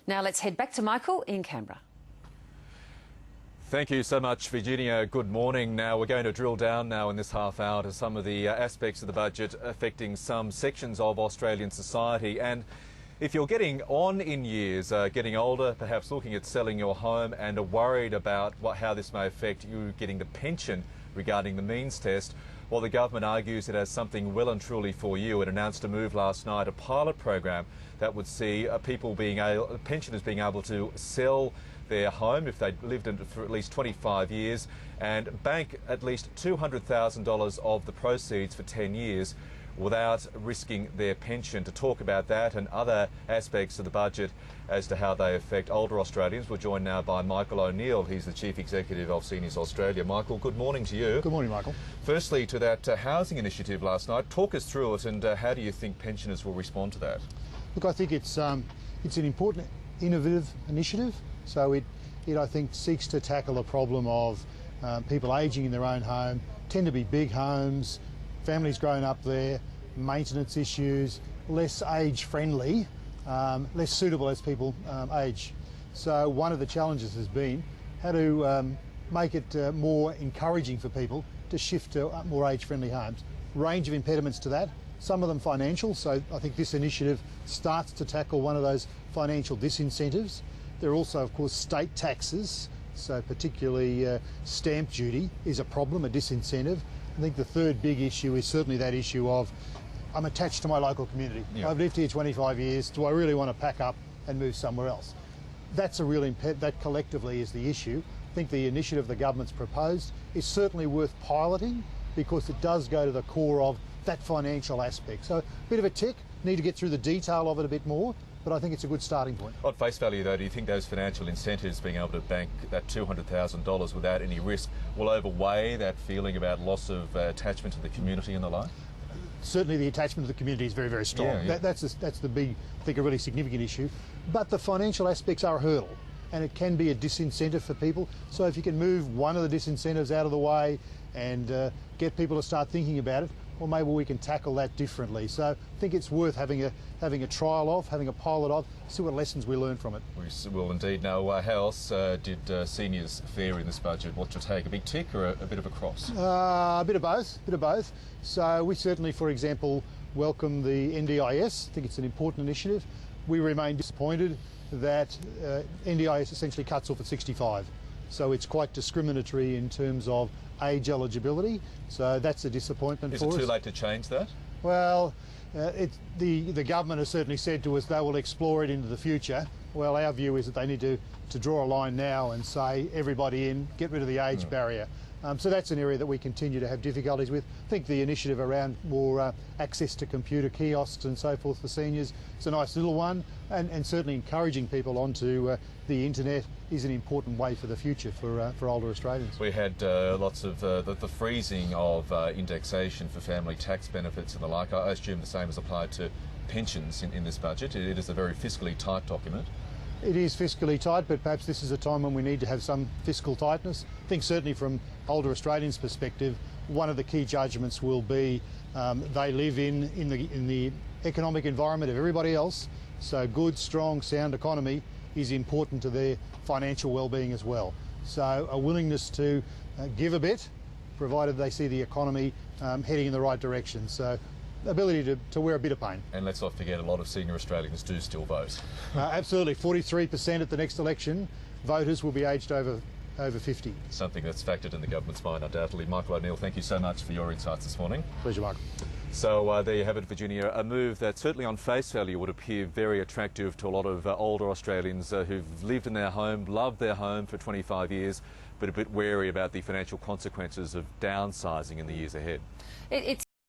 Now let's head back to Michael in Canberra. Thank you so much, Virginia. Good morning. Now we're going to drill down now in this half hour to some of the aspects of the budget affecting some sections of Australian society. And if you're getting on in years, getting older, perhaps looking at selling your home and are worried about how this may affect you getting the pension regarding the means test, well, the government argues it has something well and truly for you. It announced a move last night, a pilot program that would see pensioners being able to sell their home if they'd lived in it for at least 25 years and bank at least $200,000 of the proceeds for 10 years without risking their pension. To talk about that and other aspects of the budget as to how they affect older Australians, we're joined now by Michael O'Neill. He's the Chief Executive of Seniors Australia. Michael, good morning to you. Good morning, Michael. Firstly, to that housing initiative last night, talk us through it and how do you think pensioners will respond to that? Look, I think it's an important, innovative initiative. So it I think, seeks to tackle a problem of people ageing in their own home, tend to be big homes, families growing up there, maintenance issues, less age-friendly, less suitable as people age. So one of the challenges has been how to make it more encouraging for people to shift to more age-friendly homes. Range of impediments to that, some of them financial, so I think this initiative starts to tackle one of those financial disincentives. There are also, of course, state taxes, so particularly stamp duty is a problem, a disincentive. I think the third big issue is certainly that issue of I'm attached to my local community. Yeah. I've lived here 25 years. Do I really want to pack up and move somewhere else? That's a real that collectively is the issue. I think the initiative the government's proposed is certainly worth piloting because it does go to the core of that financial aspect. So a bit of a tick, need to get through the detail of it a bit more, but I think it's a good starting point. On face value, though, do you think those financial incentives, being able to bank that $200,000 without any risk, will overweigh that feeling about loss of attachment to the community and the like? Certainly the attachment to the community is very, very strong. Yeah. That's the big, I think, a really significant issue. But the financial aspects are a hurdle, and it can be a disincentive for people. So if you can move one of the disincentives out of the way and get people to start thinking about it, well, maybe we can tackle that differently. So I think it's worth having a trial of, having a pilot of, see what lessons we learn from it. We will indeed. Now, how else did seniors fare in this budget? What's your take? A big tick or a bit of a cross? A bit of both. So we certainly, for example, welcome the NDIS. I think it's an important initiative. We remain disappointed that NDIS essentially cuts off at 65. So it's quite discriminatory in terms of age eligibility. So that's a disappointment for us. Is it too late to change that? Well, the government has certainly said to us they will explore it into the future. Well, our view is that they need to draw a line now and say everybody in, get rid of the age barrier. So that's an area that we continue to have difficulties with. I think the initiative around more access to computer kiosks and so forth for seniors is a nice little one, and certainly encouraging people onto the internet is an important way for the future for older Australians. We had lots of the freezing of indexation for family tax benefits and the like. I assume the same is applied to pensions in this budget. It is a very fiscally tight document. It is fiscally tight, but perhaps this is a time when we need to have some fiscal tightness. I think certainly from older Australians' perspective, one of the key judgments will be they live in the economic environment of everybody else, so good, strong, sound economy is important to their financial well-being as well. So a willingness to give a bit, provided they see the economy heading in the right direction. So ability to wear a bit of pain. And let's not forget, a lot of senior Australians do still vote. Absolutely. 43% at the next election, voters will be aged over 50. Something that's factored in the government's mind, undoubtedly. Michael O'Neill, thank you so much for your insights this morning. Pleasure, Michael. So there you have it, Virginia, a move that certainly on face value would appear very attractive to a lot of older Australians who've lived in their home, loved their home for 25 years, but a bit wary about the financial consequences of downsizing in the years ahead. It's